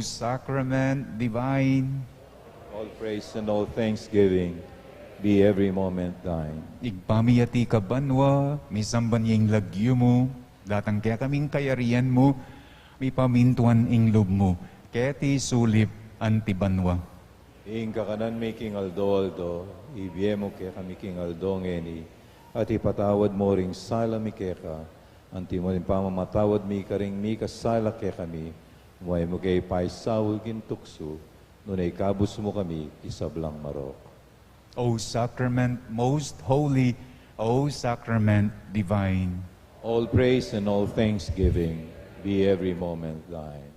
Sacrament divine. All praise and all thanksgiving be every moment thine. Igpamiyati ka banwa, misamban yung lagyo mo, datang kaya kaming kayarian mo, may pamintuan ing loob mo, kaya ti sulip antibanwa. Ing kakanan may king Aldo, ibiye mo kaya kami king Aldo ngeni, at ipatawad mo ring sala mi kaya ka, anti mo rin pamamatawad mi ka ring mi kasala kaya kami, umuay mo kay paisawul gintukso, nunay kabus mo kami, isablang marok. O Sacrament most holy, O Sacrament divine. All praise and all thanksgiving be every moment thine.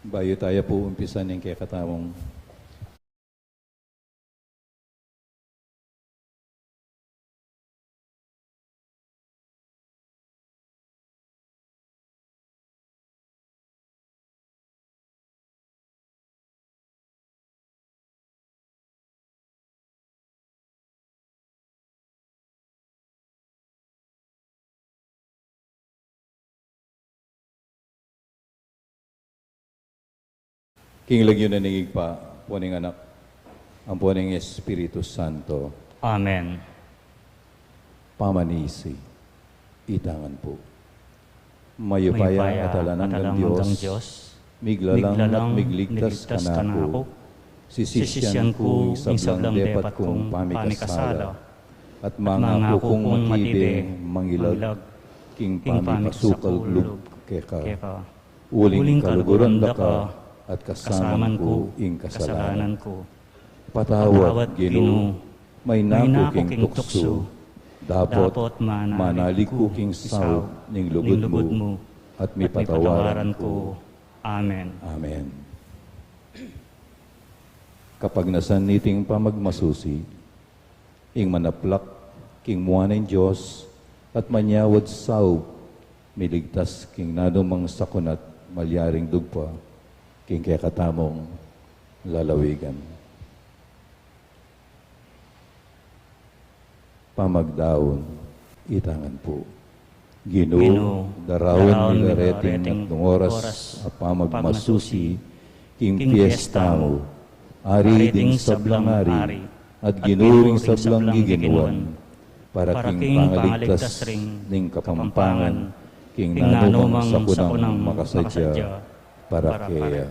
Bayo tayo po umpisan ng kaya katawang King lagyo na nangigpa, puning anak, ang puning Espiritu Santo. Amen. Pamanisi, itangan po. Mayupaya at alanang ng Diyos, miglalang at migligtas ka na ako. Sisisyan ko yung sablang depat kong pamikasala, at mga kong makibe, mangilag, king pamikasukal lub keka. Uling kaluguran da ka, at kasaman ko ing kasalanan ko. Patawad, Ginoo, may nako king tukso, dapot manalig ko king saw ning lugod mo, at may patawaran ko. Amen. Amen. Kapag nasaniting pamagmasusi, ing manaplak king muanay Diyos, at manyawad saw, miligtas king nadumang sakunat, malyaring dugpa, king kaya katamong lalawigan. Pamagdaon, itangan po. Ginoo, darawin nila reting at nung oras at pamagmasusi, king piyesta mo, ari ding sablang ari, at ginuring sablang giginuan, para king pangaligtas ning kapampangan, king nanumang sakunang makasadya para kaya.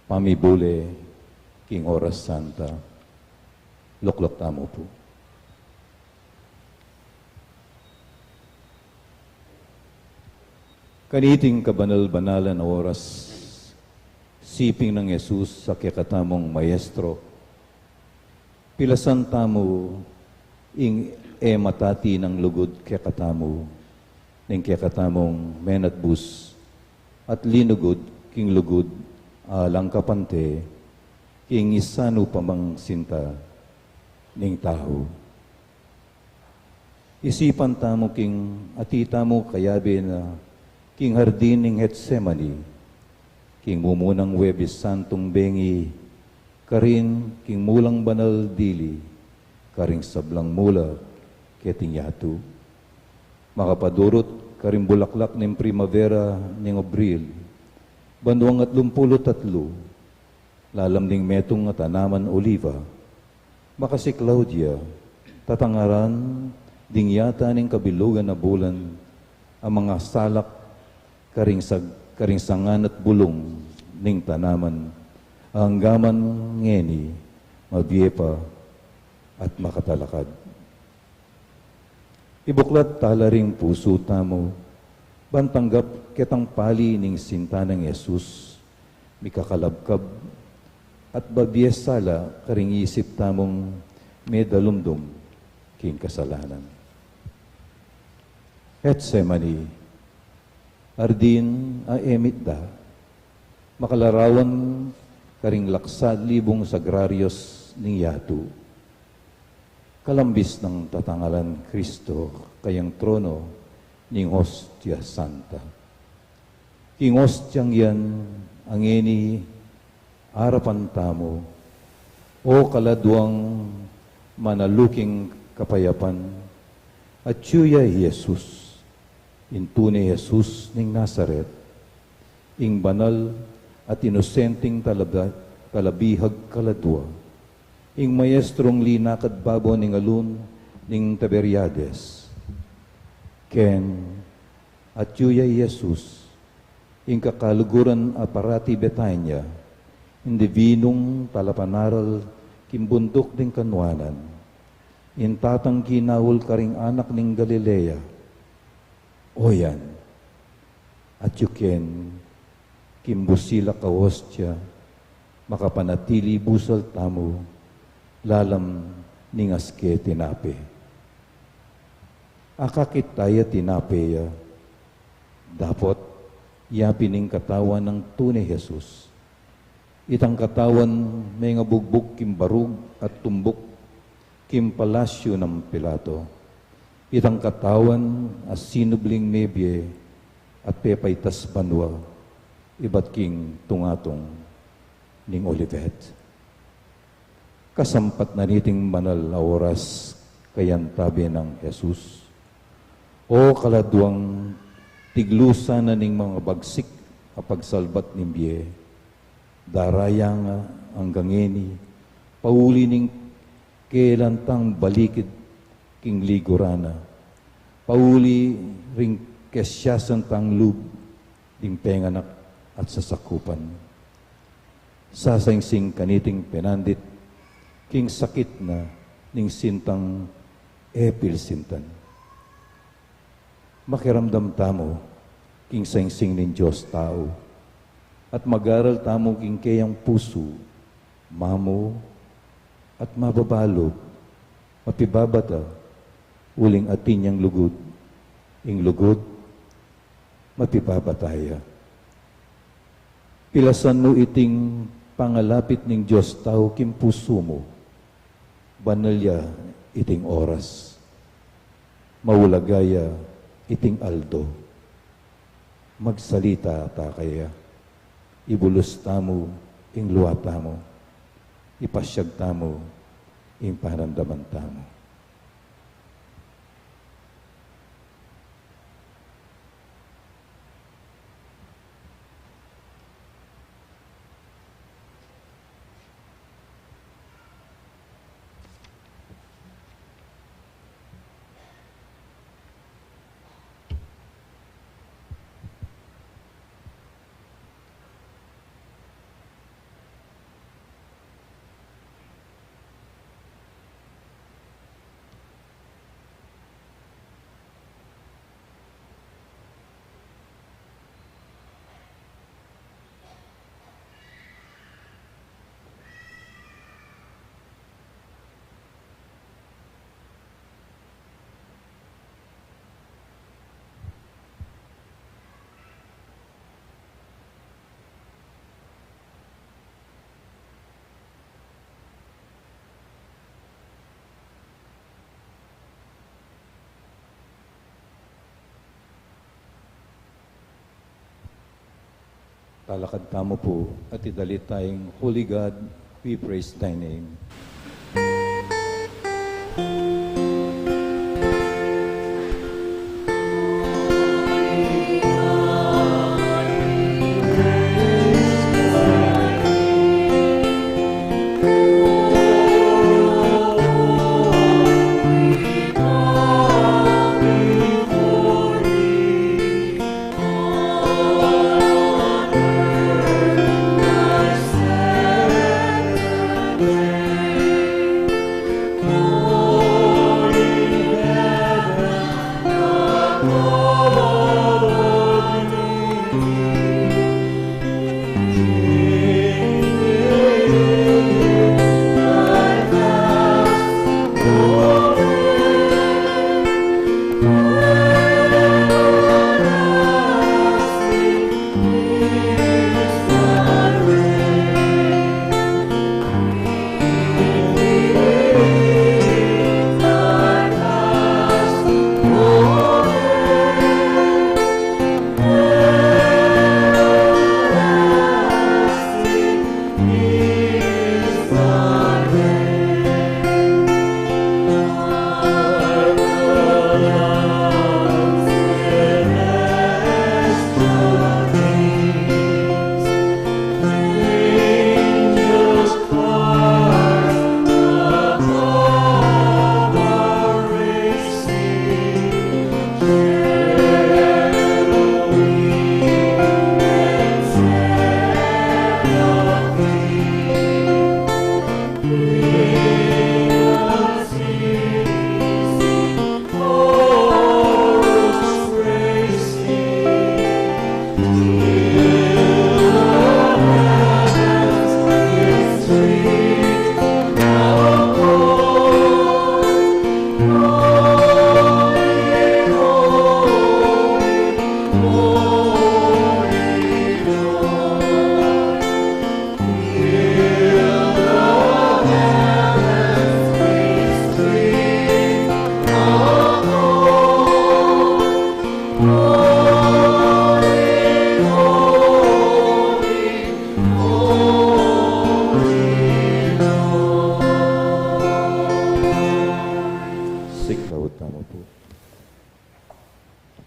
Pamibule, king oras santa, luklok tamo po. Kaniting kabanal-banalan na oras, siping ng Yesus sa kakatamong maestro, pilasan tamo ing matati ng lugod kakatamo, ning kakatamong menatbus, at linugod king lugod alang kapante, king isano pamang sinta ning tao. Isipan tamo king atita mo kayabi na king hardin ning Getsemani, king mumunang Webis Santong bengi, karin king mulang banal dili, karing sablang mula keting yatu. Makapadurot karing bulaklak ning primavera ning Abril, banduang at 23, lalam ning metong at tanaman oliva, makasi Claudia, tatangaran ding yata ning kabilugan na bulan, ang mga salak karing sangan at bulong ning tanaman, ang gaman ngeni, mabiepa at makatalakad. Ibuklat talaring puso tamo, bantanggap ketang pali ning sinta ng Yesus, mikakalabkab at babiesala karing isip tamong medalumdum king kasalanan. Getsemani, ardin a emit da, makalarawan karing laksa libong sagrarios ning yatu, kalambis ng tatangalan Kristo kayang trono ning hostia santa. King hostiang yan ang eni arapan tamo, o kaladwang manaluking kapayapan, at yuya Jesus, intune Jesus ning Nazaret, ing banal at inosenteng talabihag kaladwa, ing maestrong linakad babo ning alun ning Tiberiades, ken at yuya Jesus, ing kakaluguran aparati Betania, in divinong talapanaral kimbundok ning kanwanan, in tatang kinawul karing anak ning Galilea, oyan, at yuken, kimbusila ka hostya, makapanatili busal tamo, lalam ningaske tinape. Akakit tayo tinapeya, dapat yapining katawan ng tunay Jesus. Itang katawan may nga bugbog kimbarug at tumbok kim palasyo ng Pilato. Itang katawan as sinubling mebye at pepaytas banwa, ibat king tungatong ning Olivet. Kasampat na niting banal na oras kayan tabi ng Jesus, o kaladwang tiglusa na ning mga bagsik apagsalbat nimbiye, darayang ang gangeni, pauli ning kelantang balikid king ligurana, pauli ring kesyasan tang lub, ding penganak at sasakupan. Sasangsing kaniting penandit, king sakit na ning sintang epil sintan. Makiramdam tamo, king sangsing ning Diyos tao, at magaral tamo king kayang puso, mamo, at mababalog, mapibabata, uling atin niyang lugod, ing lugod, mapibabataya. Pilasan mo iting pangalapit ning Diyos tao kim puso mo, banalya iting oras, maulagaya iting aldo, magsalita ta kaya, ibulos tamo ing luwa tamo, ipasyag tamo ing paramdaman tamo. Talakad tamo po at idalit tayong Holy God, we praise Thy name.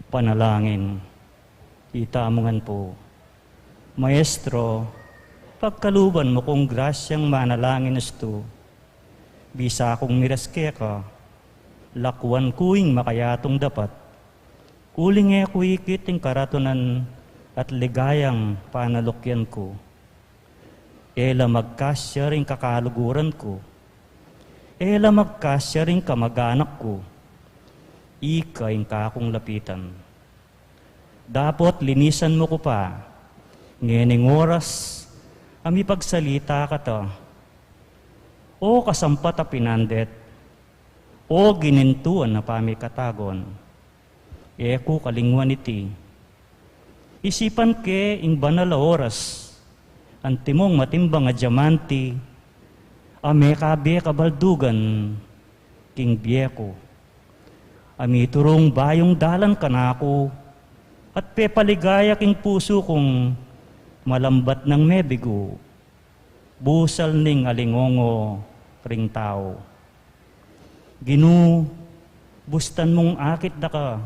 Panalangin. Itamungan po. Maestro, pagkaluban mo kong grasyang manalangin esto, bisa akong miraske ka, lakwan kuing makayatong dapat, kuling kuikit ang karatunan at ligayang panalukyan ko. Ela magkasya rin kakaluguran ko, ela magkasya rin kamag-anak ko, ika yung kakong lapitan. Dapat linisan mo ko pa, ngening oras, ami pagsalita ka to. O kasampat a pinandet, o ginintuan na pamikatagon, eko kalingwan iti. Isipan ke ing banal a oras, antimong matimbang a diamanti, ame kabe kabaldugan, king biyeko. Ami turong bayong dalan kanako, at pepaligaya king puso kong malambat ng mebigo, busal ning alingongo ring tao. Ginu, bustan mong akit da ka,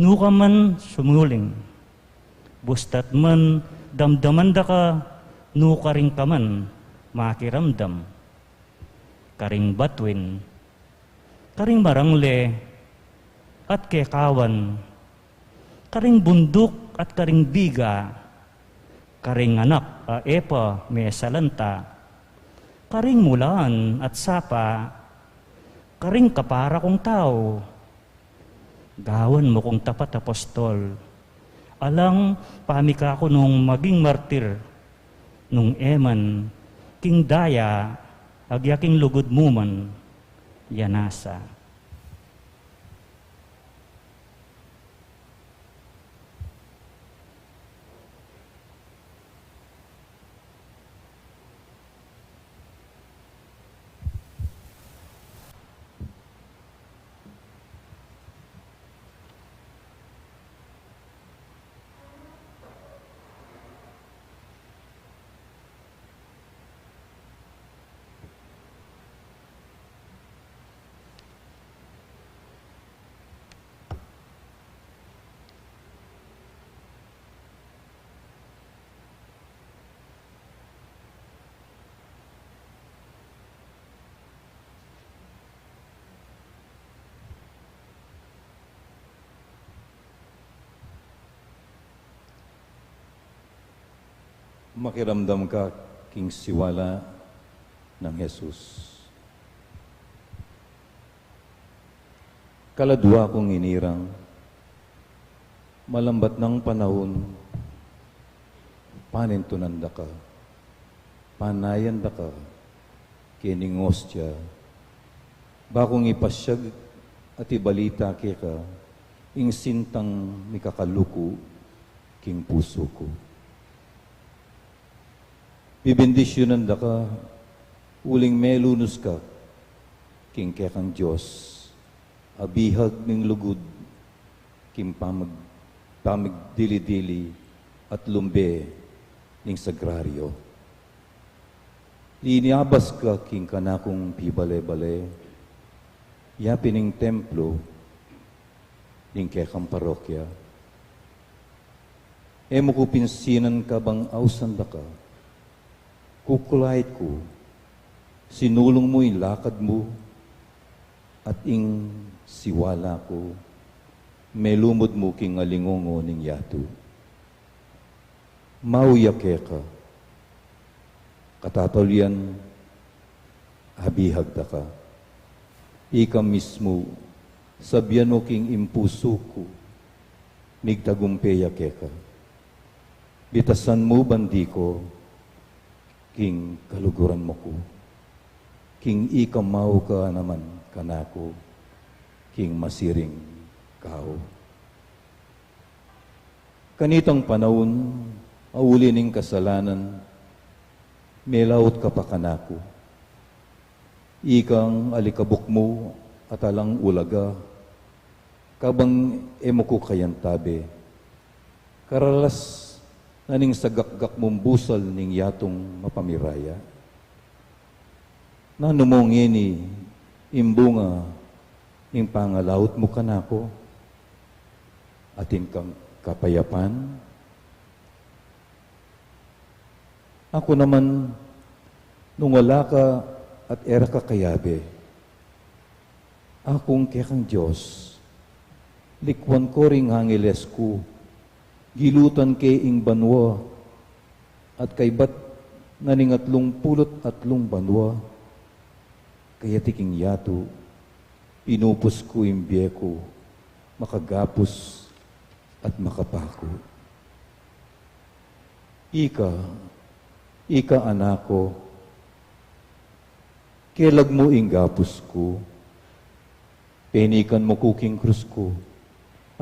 nuka man sumuling, bustat man damdaman da ka, nuka ring ka man makiramdam. Karing batwin, karing marangle, at kekawan, karing bundok at karing biga, karing anak epa may salanta, karing mulan at sapa, karing kapara kong tao, gawan mo kong tapat apostol, alang pamika ko nung maging martir, nung eman, king daya, agyaking lugod mo man, yanasa. makiramdam ka king siwala ng Jesus. Kaladwa kong inirang, malambat ng panahon, panintunanda ka, panayanda ka, kiningostya, bakong ipasyag at ibalita ka, ing sintang mikakaluko, king puso ko. Bibendisyonan da ka, uling melunus ka, king kekang Diyos, abihag ng lugod, king pamagdili-dili at lumbe ning sagraryo. Liniabas ka king kanakong pibale-bale, yapining templo, ning kekang parokya. Emo ko pinsinan ka bang ausanda ka, kukulait ko, sinulong mo yung lakad mo, at ing siwala ko, melumod mo king alingongo ning yato. Mauyake ka, katatolyan, habihagda ka. Ika mismo, sabyan mo king impuso ko, migtagumpeyake ka. Bitasan mo bandi ko, king kaluguran mo ko. King ikamaw ka naman kanako, king masiring kao. Kanitang panahon, auli ning kasalanan, melawot ka pa kanako. Ikang alikabok mo at alang ulaga, kabang emo ko kayantabe. Karalas na ning sagakgak mong busal ning yatong mapamiraya. Nanumong ini, imbunga, ing pangalawot mo kanako, atin kang kapayapan. Ako naman, nung wala ka at era ka kayabe, akong kekang Diyos, likwan ko ring hangiles ko, gilutan kay ing banwa, at kay bat naning atlong pulot atlong banwa, kaya tiking yato, pinupos ko imbiye ko, makagapos at makapako. Ika anako, kelag mo inggapos ko, penikan mo kuking krus ko,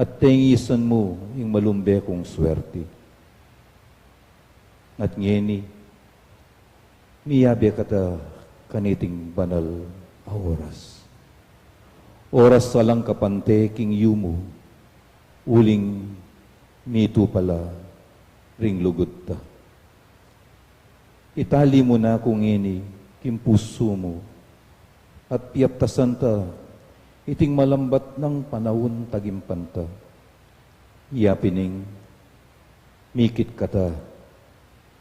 at tengisan mo yung malumbe kong swerte. At ngeni, miyabi kata kaniting banal a oras. Oras salang kapante king yumo, uling mito pala ring lugod ta. Itali mo na kung ngeni, kim puso mo, at piyaptasan ta, iting malambat ng panahon tagimpanta. Iyapining, mikit kata,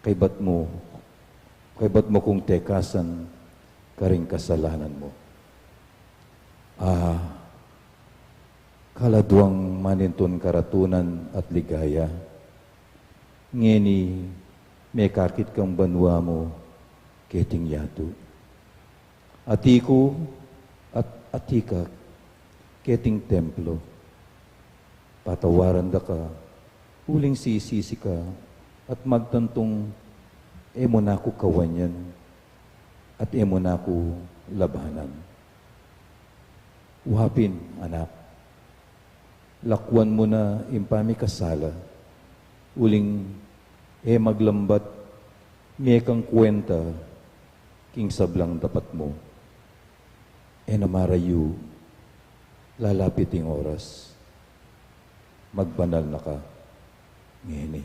kay bat mo kung tekasan, karing kasalanan mo. Kaladuang maninton karatunan at ligaya, ngeni, may kakit kang banwa mo, keting yato. Atiko at atika, keting templo, patawaran da ka, uling sisisi ka, at magtantong emo na ko kawanyan, at emo na ko labanan. Uhapin, anak, lakwan mo na impami kasala, uling maglambat, may kang kwenta, king sablang dapat mo, namarayu, lalapit yung oras, magbanal na ka, ngeni.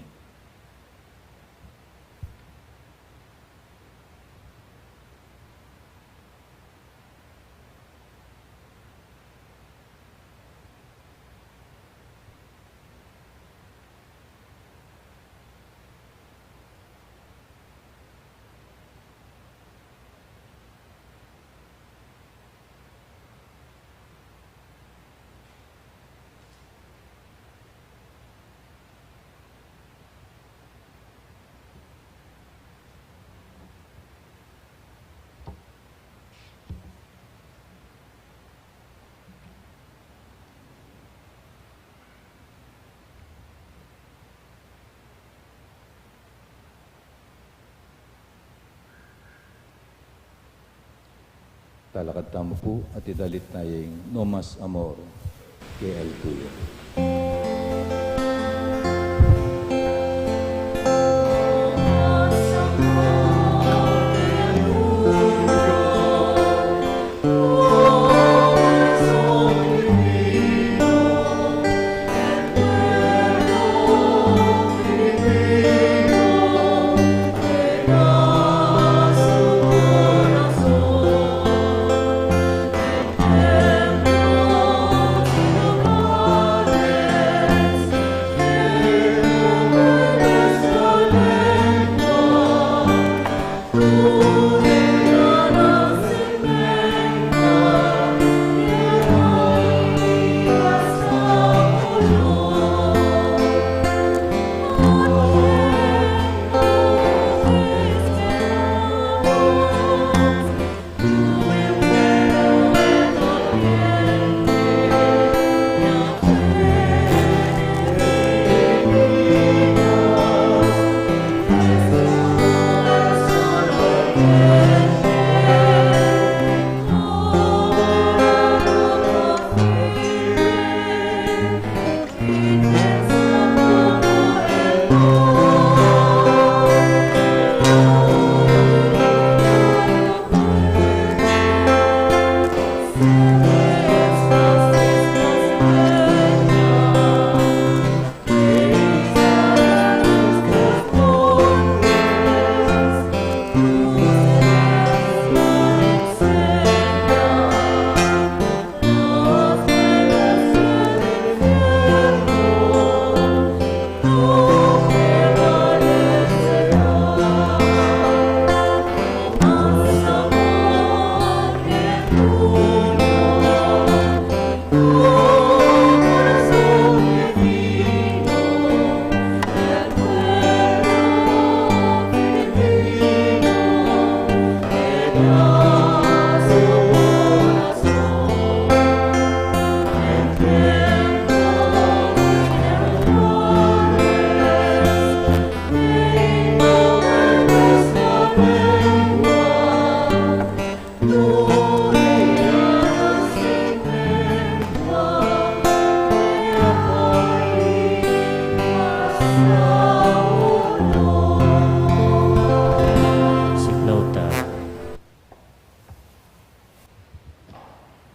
Talakad tamo po at idalit tayong No Mas Amor kay El Tuyo.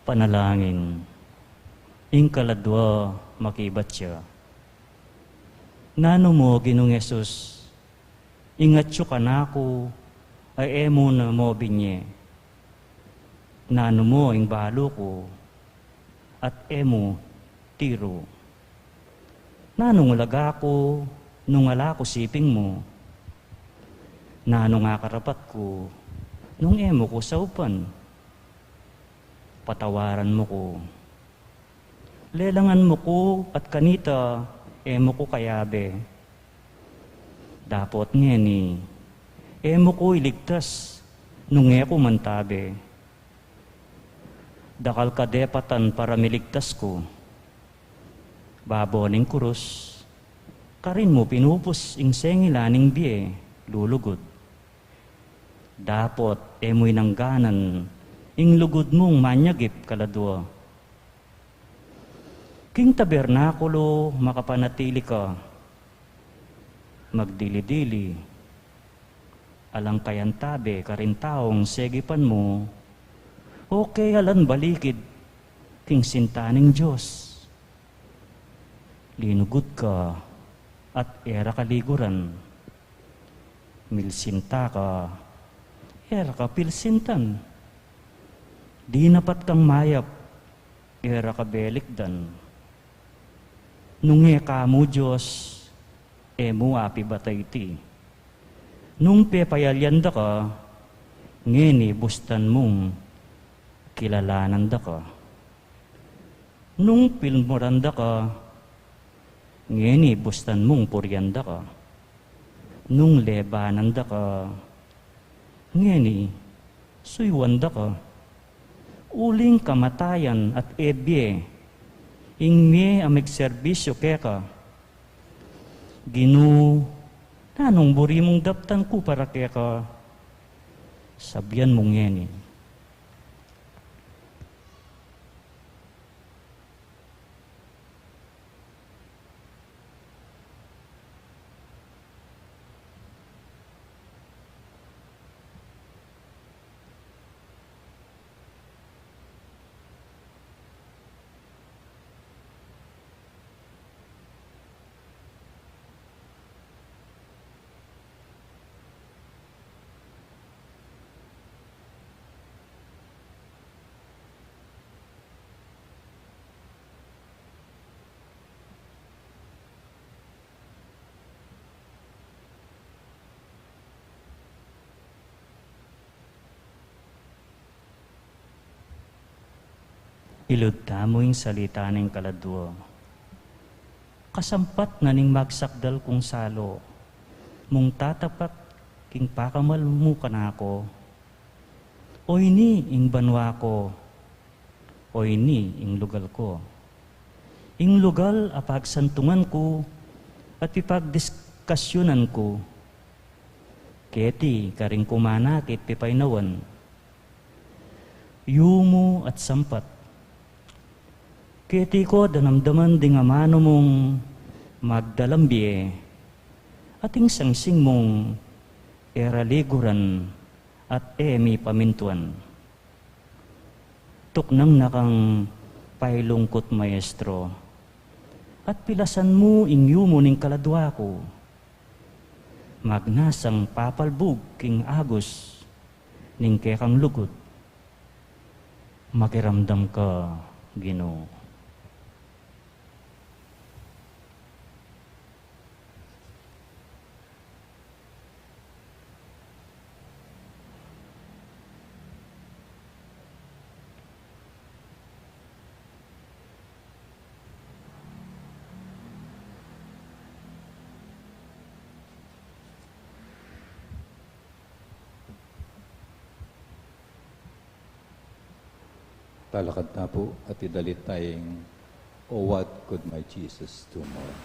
Panalangin. Ingkaladwa makibat siya. Nano mo, Ginoong Yesus, ingatyo ka na ako, ay emo na mo binye. Nano mo, ing balo ko, at emo tiro. Nano ngalaga ko, nung ala ko siping mo. Nano nga karapat ko, nung emo ko sa upan. Patawaran mo ko. Lelangan mo ko at kanita, emo ko kayabe. Dapot ngeni, emo ko iligtas, nung ko mantabe. Dakal ka depatan para miligtas ko. Baboning kurus, karin mo pinupos ing sengilaning biye, lulugod. Dapot emoy nangganan, ing lugod mong manyagip kaladwa. King tabernakulo makapanatili ka, magdili-dili, alang kayantabe karintaong segipan mo, okay alan balikid, king sintaning Diyos. Linugod ka at era kaliguran, milsinta ka, era ka pilsintan. Di napat kang mayap, era ka belikdan. Nung eka mo Diyos, emo api batayti. Nung pepayalyanda ka, ngeni bustan mong kilalanan da ka. Nung pilmoranda ka, ngeni bustan mong puryanda ka. Nung lebananda ka, ngeni suywanda ka. Uling kamatayan at ebye, ingme amig serbisyo keka. Ginu, nanong buri mong daptan ko para keka, sabyan mong ngeni. Iludta mo yung salita ng kaladwa. Kasampat na ning magsakdal kong salo, mong tatapat king pakamal mo kanako. O ini ing banwa ko, o ini ing lugal ko. Ing lugal apagsantungan ko, at ipagdiskasyonan ko. Keti karing kumanakit pipaynawan. Yumo at sampat. Keti ko danamdaman ding amano mong magdalambie, ating sangsing mong eraliguran at emi pamintuan. Tuknang nakang pailungkot maestro, at pilasan mo ingyu mo ning kaladwa ko. Magnasang papalbog king agos ning kekang lugod. Makiramdam ka, Ginoo. Talakad na po at idalit tayong, "Oh, what could my Jesus do more?"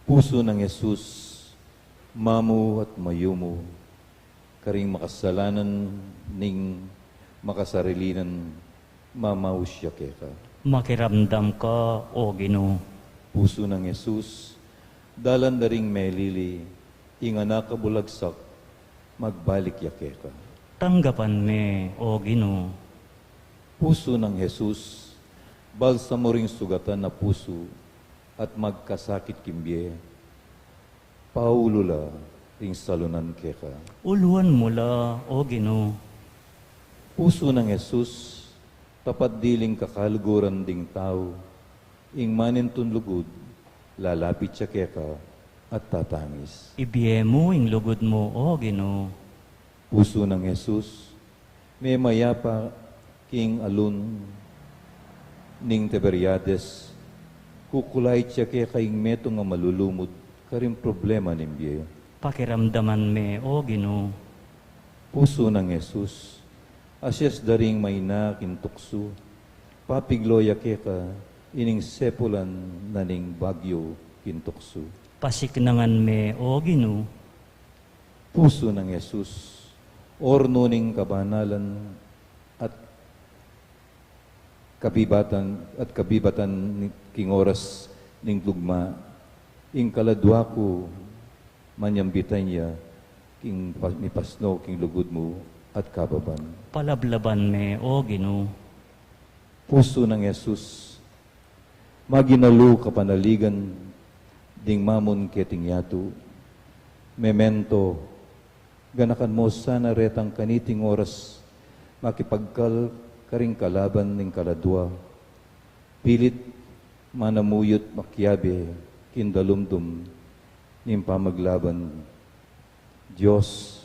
Puso ng Jesus, mamu at mayumo, karing makasalanan ning makasarilinan, mamawusya ka. Makiramdam ka, O Ginoo. Puso ng Jesus, dalan daring melili, ingana kabulagsak, magbalik yake ka. Tanggapan me, O Ginoo. Puso ng Jesus, balsa mo ring sugatan na puso, at magkasakit kimbye, paulula ring salunan keka. Uluan mula, O Ginoo. Puso ng Jesus, tapat diling kakaluguran ding tao, ing manintun lugod, lalapit siya keka at tatamis. Ibiye mo ing lugod mo, O Ginoo. Puso ng Jesus, may mayapa king alun ning Tiberiades, kukulay siya kaya kaing meto nga malulumod, karing problema nimbiye. Pakiramdaman me, O Ginoo. Puso ng Jesus, asyas daring may na kintukso, papigloya kaya ka, ining sepulan naning bagyo kintukso. Pasiknangan me o Ginoo, Puso ng Yesus, orno ning kabanalan at kabibatan king oras ning lugma, ing kaladwa ko manyambitan niya king mipasno king lugod mo at kababan. palablaban me o Ginoo, Puso ng Yesus, maginalo kapanaligan ding mamon keting yato, memento, ganakan mo sana retang kaniting oras, makipagkal karing kalaban ning kaladwa, pilit manamuyot makyabe, kindalumdum, ning pamaglaban. Diyos,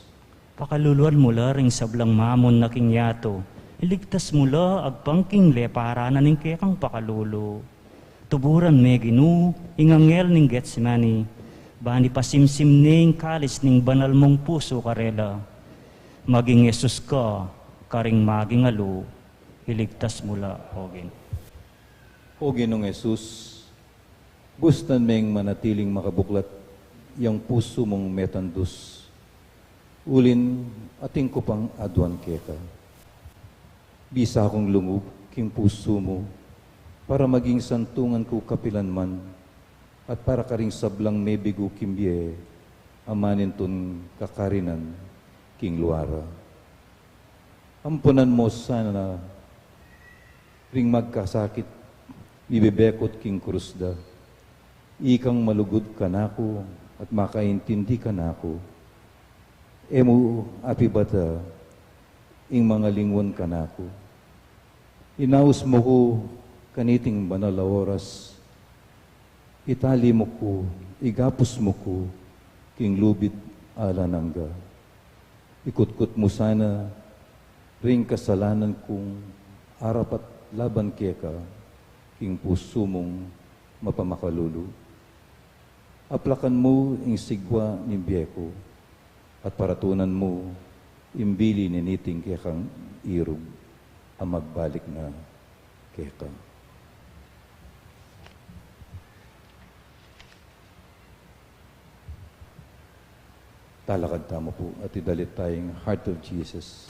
pakaluluan mula ring sablang mamon na king yato, iligtas mula agpangking lepara na ning kekang pakalulo. Tuburan me Ginoo, ingangel ning Getsemani, bani pasimsim ning kalis ning banal mong puso karela. Maging Yesus ka, karing maging alo, iligtas mula ogin. O Ginong Yesus, gustan meng manatiling makabuklat yang puso mong metandus. Ulin ating kupang adwan keka. Bisa akong lungub king puso mo, para maging santungan ko kapilanman, at para karing sablang may bigo kimbye, amanin ton kakarinan king luara. Ampunan mo sana ring magkasakit, bibibekot king krusda, ikang malugod ka nako at makaintindi ka nako. Emu api bata, ing mga lingwan ka nako. Inaus mo ko kaniting banal na oras, itali mo ko, igapos mo ko, king lubid alanangga. Ikutkot mo sana, ring kasalanan kong arap at laban keka, king puso mong mapamakalulu. Aplakan mo ing sigwa ni biyeko, at paratunan mo, imbili ni niting kekang irog, ang magbalik na keka. Talakad tamo po at idalit tayong Heart of Jesus.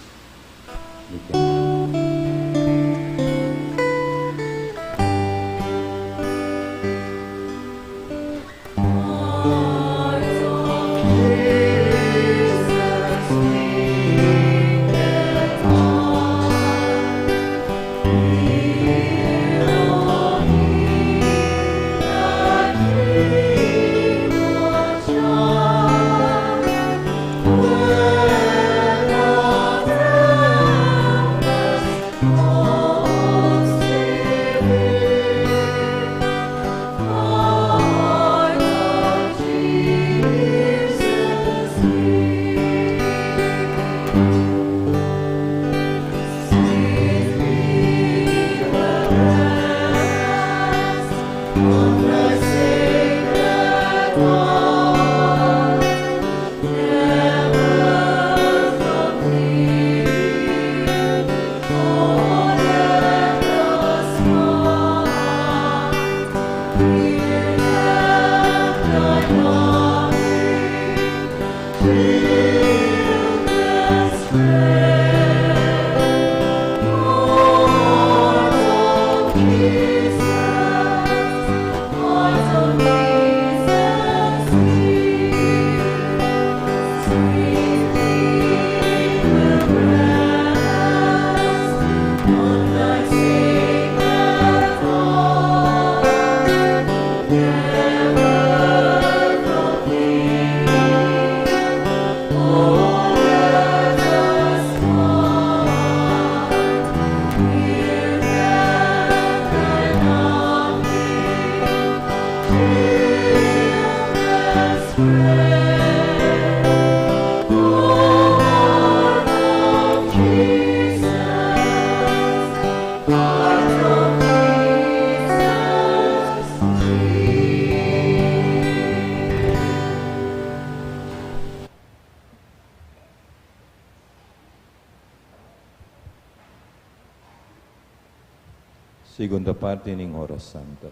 Segunda parte ng Oras Santa.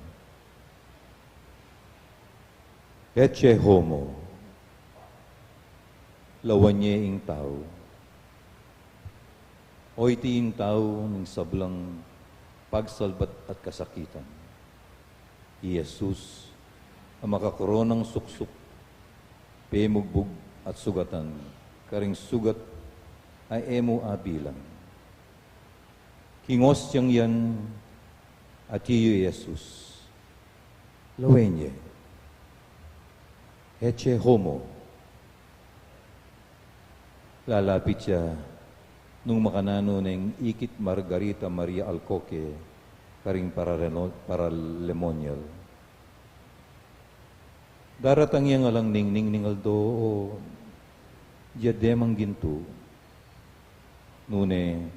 Ecce homo, lawanye ing tao. O itiin tao ng sablang pagsalbat at kasakitan. Jesus, ang makakoronang suksuk, pemugbog at sugatan, karing sugat ay emo abilang. Kingos siyang yan at iyo Jesus. Lawenye, ecce homo. Lalapit siya nung makanano ng ikit Margarita Maria Alcoque, karing paralemonial. Daratang yang alang ningning ningaldo o diademang ginto, nune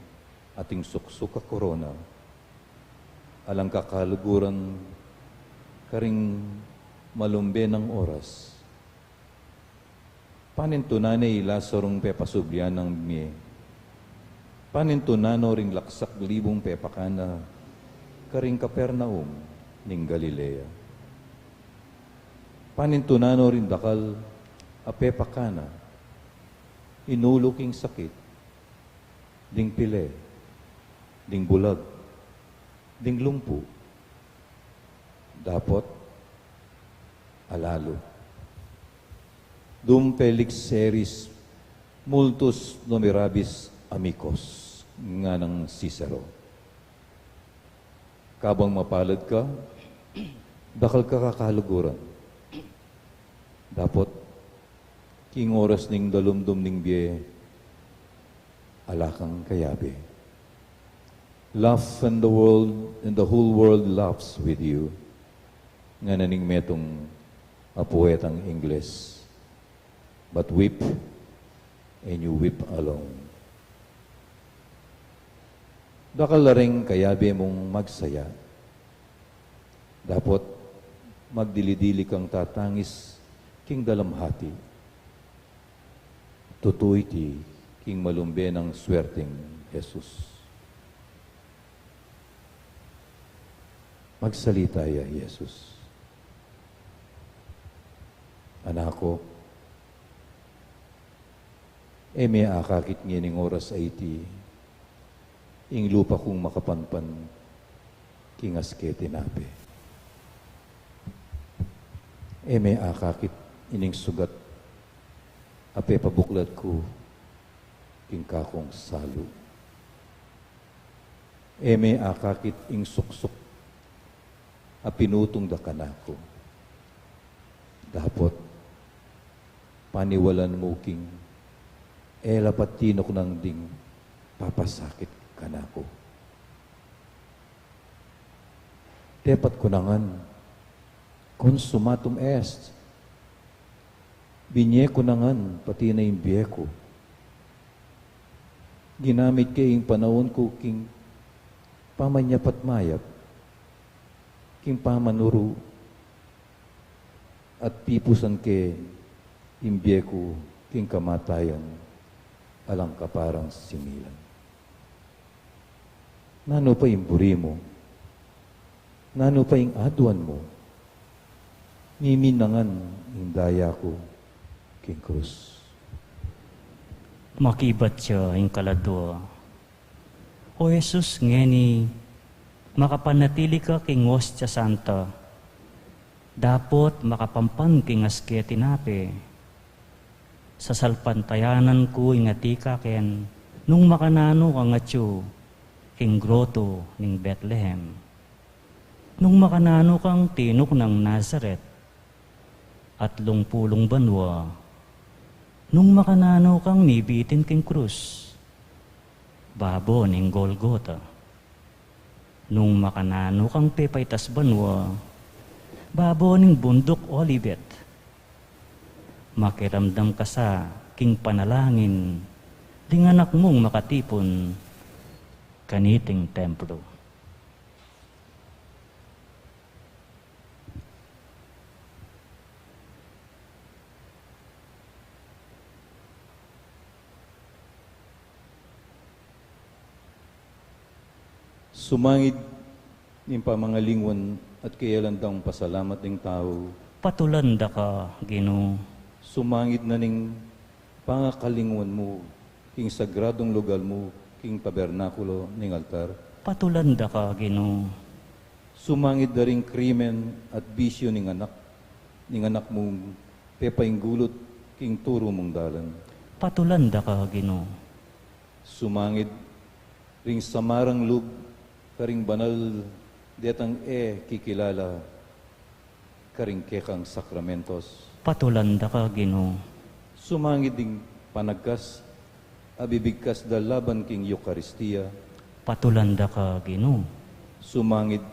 ating suksuka korona, alang kakaluguran karing malumbe ng oras. Panintunane ilasarong pepasublian ng miye. Panintunano ring laksak libong pepakana karing Kapernaum ning Galilea. Panintunano rin dakal apepakana, inuluking sakit, ding pile, ding bulag, ding lumpu, dapot, alalo. Dum felix seris multus numerabis amicos, nga ng Cicero. Kabang mapalad ka, dakal ka kakaluguran. Dapat, king oras ning dalumdum ning biye, alakang kayabe. Laugh and the whole world laughs with you. Nga naning metong apuetang Ingles. But weep, and you weep alone. Dakal na rin kayabe mong magsaya. Dapat, magdilidili kang tatangis king dalamhati. Tutuy ti king malumbe ng swerteng Jesus. Magsalita ya, Jesus. Anako, may akakit ngining oras ay ti ing lupa kong makapanpan king askete nape. May akakit ining sugat ape pabuklat ko king kakong salo. May akakit ing suksok a pinutong da kanako. Dapat paniwalan mo king lapat tinok nang ding papasakit kanako. Tepat ko nangan consumatum est. Binye ko nangan, pati na yung biye ko. Ginamit kayong panahon ko king pamanyapat mayap, king pamanuro, at pipusan ke imbiye ko king kamatayan, alang kaparang similan. Nano pa yung buri mo? Nano pa yung aduan mo? Miminangan yung daya ko king krus. Makibat siya yung kaladwa. O Jesus, ngeni, makapanatili ka king Hostia Santa. Dapot makapampan king asketi nape. Sa salpantayanan ko ingati ka ken, nung makanano ka nga tiyo, king groto ning Bethlehem. Nung makanano kang tinok ng Nazareth, at lungpulong banwa, nung makanano kang nibitin king krus, babo ning Golgota. Nung makanano kang pepaytas banwa, babo ning bundok Olivet. Makiramdam ka sa king panalangin, ding anak mong makatipon, kaniting templo. Sumangid ning pamangalingwan at kayalandang pasalamat ng tao, Patulanda ka, Ginoo. sumangid na ning pangakalingwan mo, king sagradong lugar mo, king tabernakulo ning altar. Patulanda ka, Ginoo. Sumangid na ring krimen at bisyo ning anak mong pepaing gulot, king turo mong dalan. Patulanda ka, Ginoo. Sumangid ring samarang lub, karing banal detang kikilala, karing kekang sakramentos. Patulanda ka, Ginoo. Sumangid ding panagkas, abibigkas dalaban king Eucharistia. Patulanda ka, Ginoo. Sumangid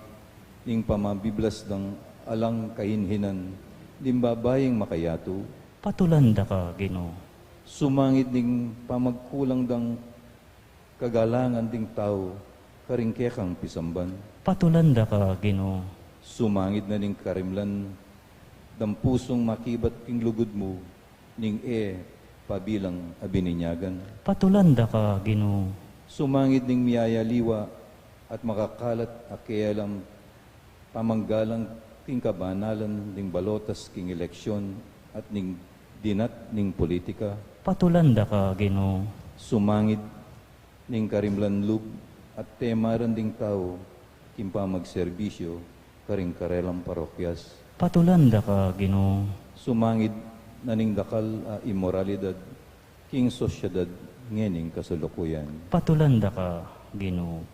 ning pamabiblas ng alang kahinhinan, limbabayang makayato. Patulanda ka, Ginoo. Sumangid ning pamagkulang dang kagalangan ding tao, karing kekang pisamban. Patulanda ka, Ginoo. Sumangid na ning karimlan, dang pusong makibat king lugod mo, ning pabilang abininyagan. Patulanda ka, Ginoo. Sumangid ning miyayaliwa at makakalat akialam pamanggalang king kabanalan ning balotas king eleksyon at ning dinat ning politika. Patulanda ka, Ginoo. Sumangid ning karimlanlug at temaran ding tao kimpa magserbisyo karing karelang parokyas. Patulanda ka, Ginoo. Sumangid na ning dakal immoralidad king sosyedad ngening kasulukuyan. Patulanda ka, Ginoo.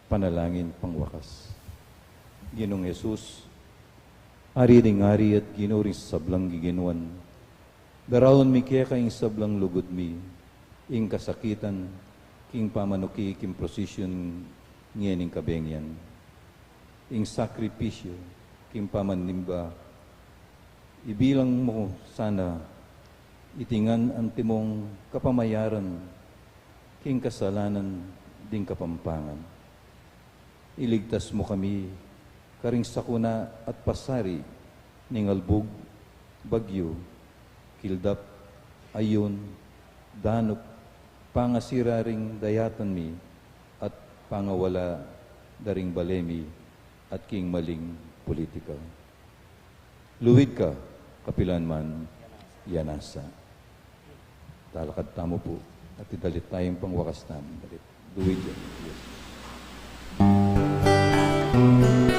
Panalangin pangwakas. Ginong Jesus, ari ding ari at ginuring sablang giginuan. Darawon mi kaya kaing sablang lugod mi, ing kasakitan, king pamanuki, king prosesyon, ngening kabengyan. Ing sakripisyo, king pamanimba, ibilang mo sana, itingan ang timong kapamayaran, king kasalanan, ding kapampangan. Iligtas mo kami, karing sakuna at pasari, ning albog, bagyo, kildap, ayon, danok, pangasiraring dayatan mi, at pangawala daring balemi, at king maling politika. Luwid ka, kapilan man, yanasa. Talakad tamo po, at idalit tayong pangwakas namin. Dalit. Luwid yan. Yes. Thank you.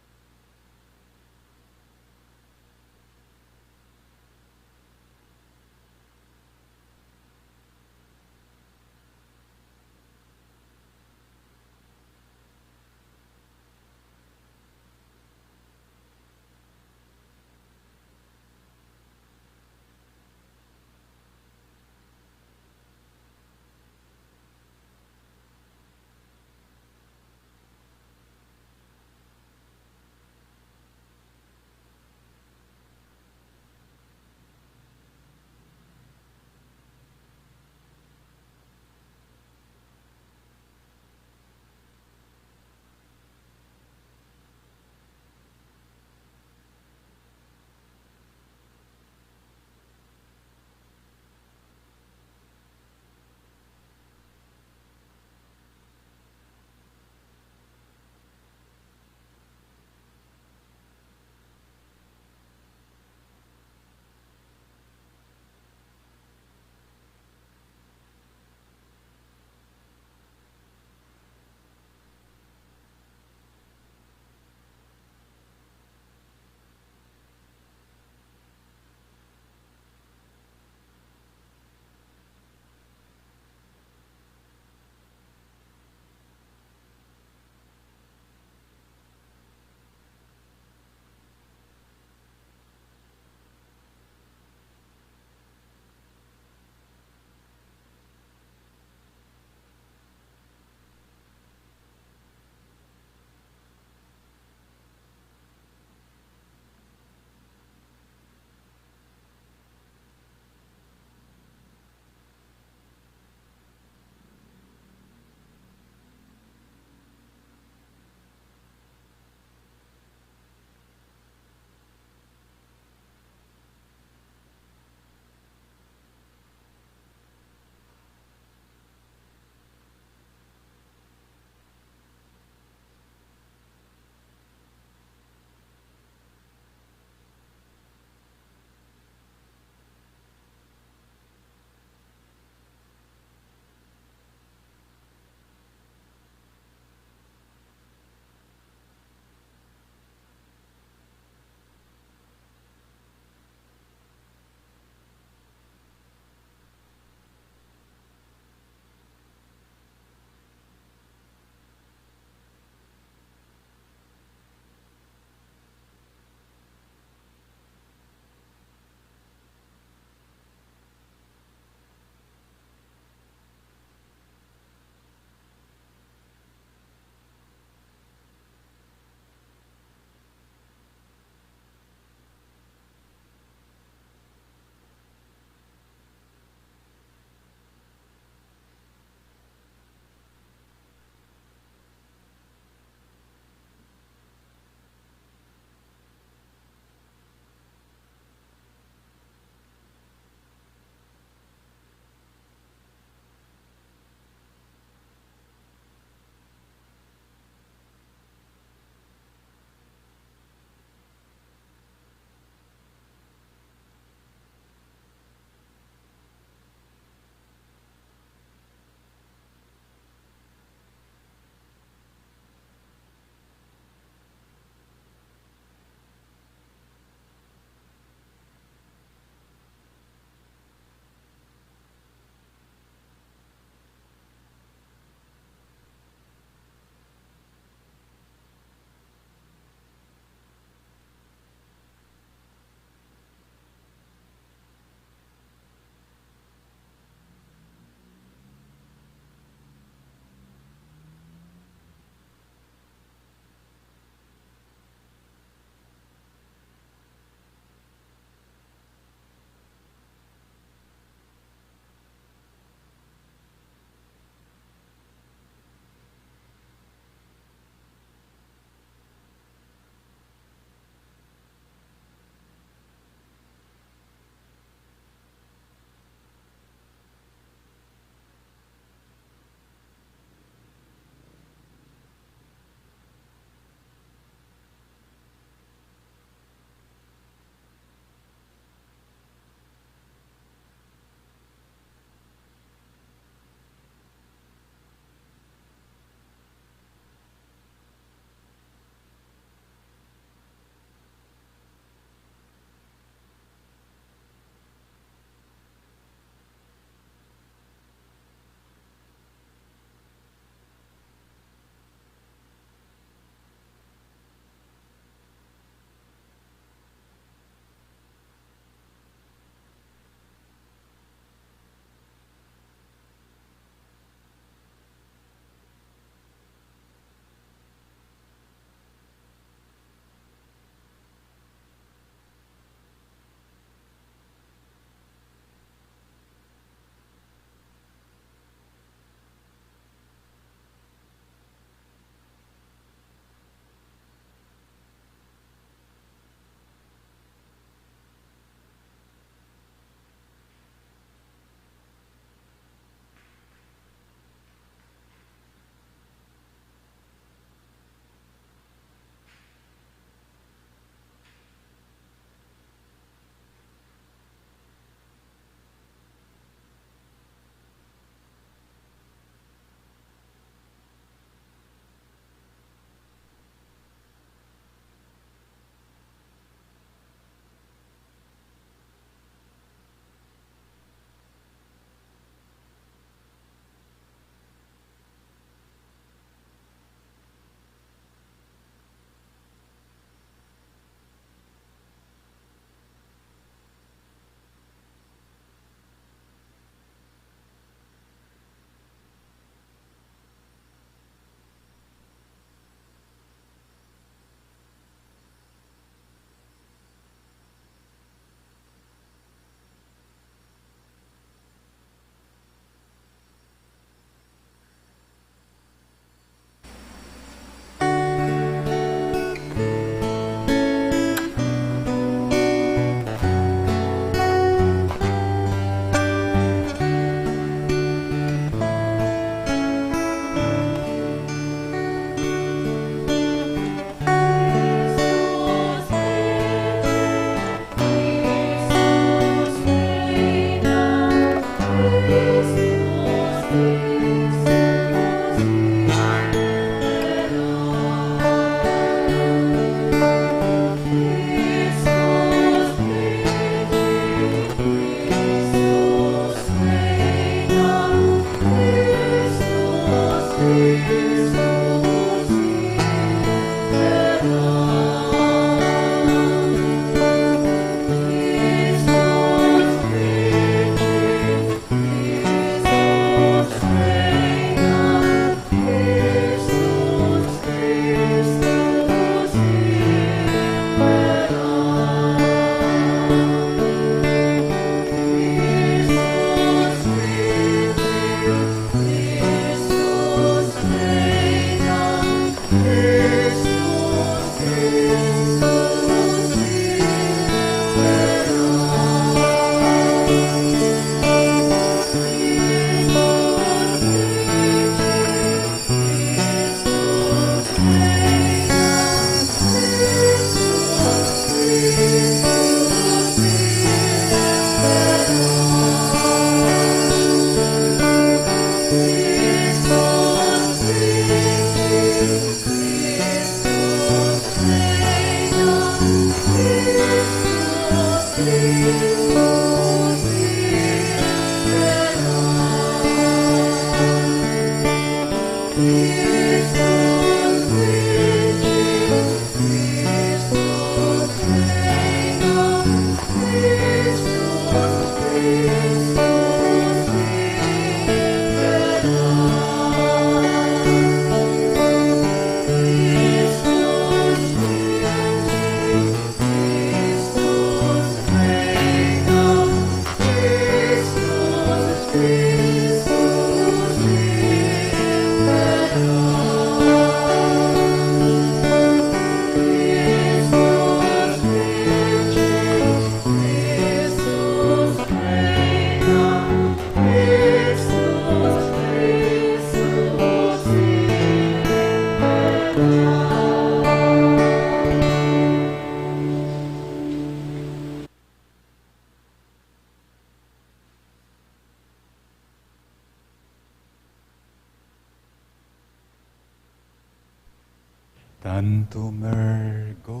Tantum ergo.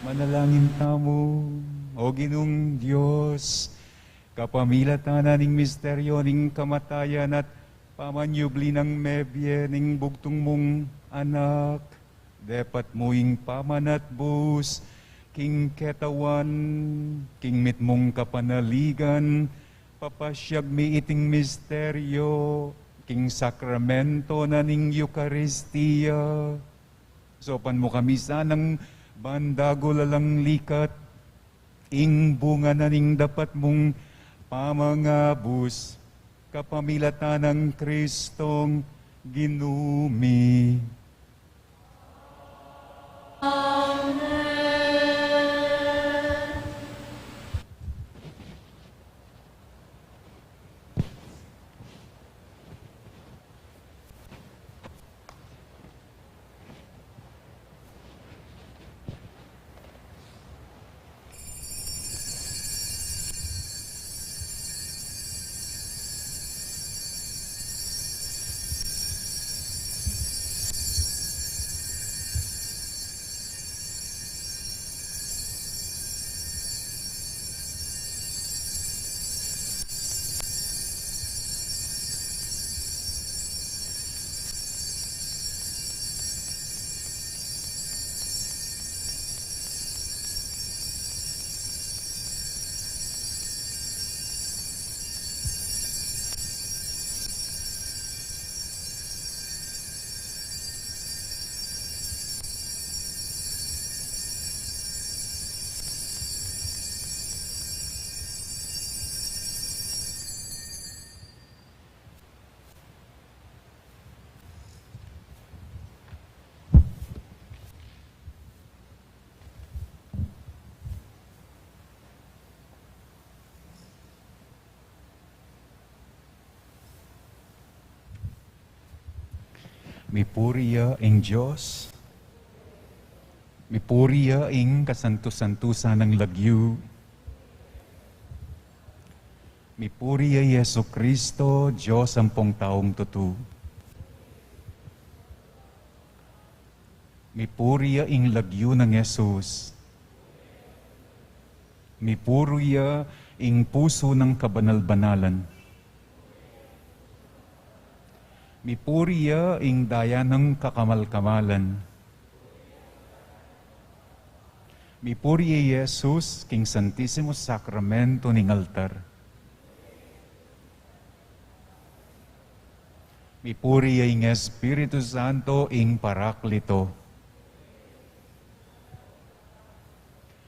Manalangin tamo, o Ginong Diyos, kapamilatanan ning misteryo ning kamatayan at pamanyubli ng mebye ning bugtong mong anak, depat moing pamanat bus, king ketawan, king mitmong kapanaligan, papasyag mi iting misteryo, king sakramento na ning Eucharistia. Sopan mo kami sanang bandago lalang likat, ing bunga na ning dapat mong pamangabus, kapamilatan ng Kristong ginumi. Mipuriya ing Diyos, mipuriya ing kasanto-santusa ng lagyu, mipuriya Yesu Kristo, Diyos ang pong taong tutu. Mipuriya ing lagyu ng Jesus, mipuriya ing puso ng kabanal-banalan. Mipuriya ing daya ng kakamal-kamalan. Mipuriya Jesus king Santissimo Sacramento ning altar. Mipuriya ing Espiritu Santo ing Paraklito.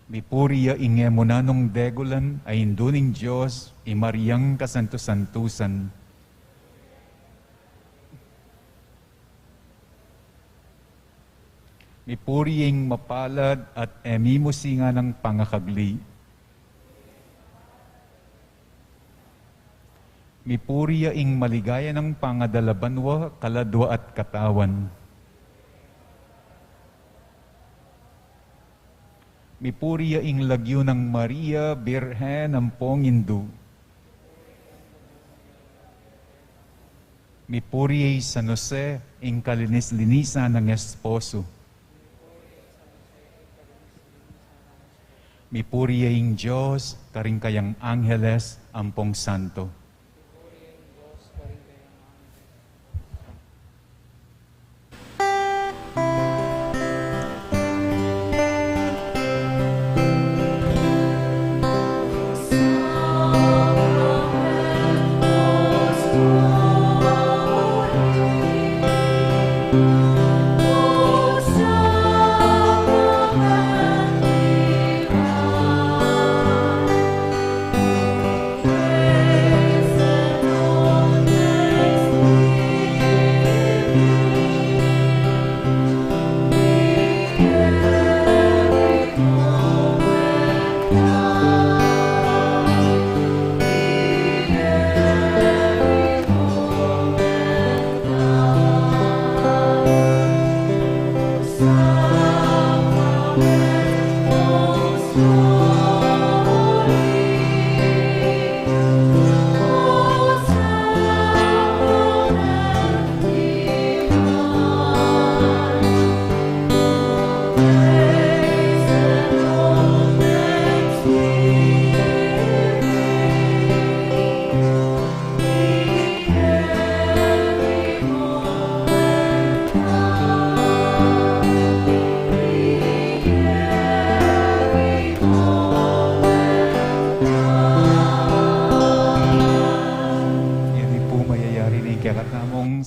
Mipuriya inge mo nanong degulan ay induning Diyos, imariyang kasanto-santusan. Mipuriying mapalad at emimusinga ng pangakagli. Mipuriya ing maligaya ng pangadalabanwa, kaladwa at katawan. Mipuriya ing lagyo ng Maria, Birhen ng Pongindu. Mipuriya San Jose, ing kalinis-linisa ng esposo. Mipuriya ing Diyos, karing kayang Angeles, ampong santo.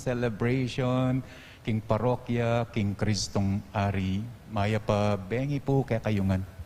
Celebration, king parokya, king Kristong Ari. Maya pa bengi po kay kayungan.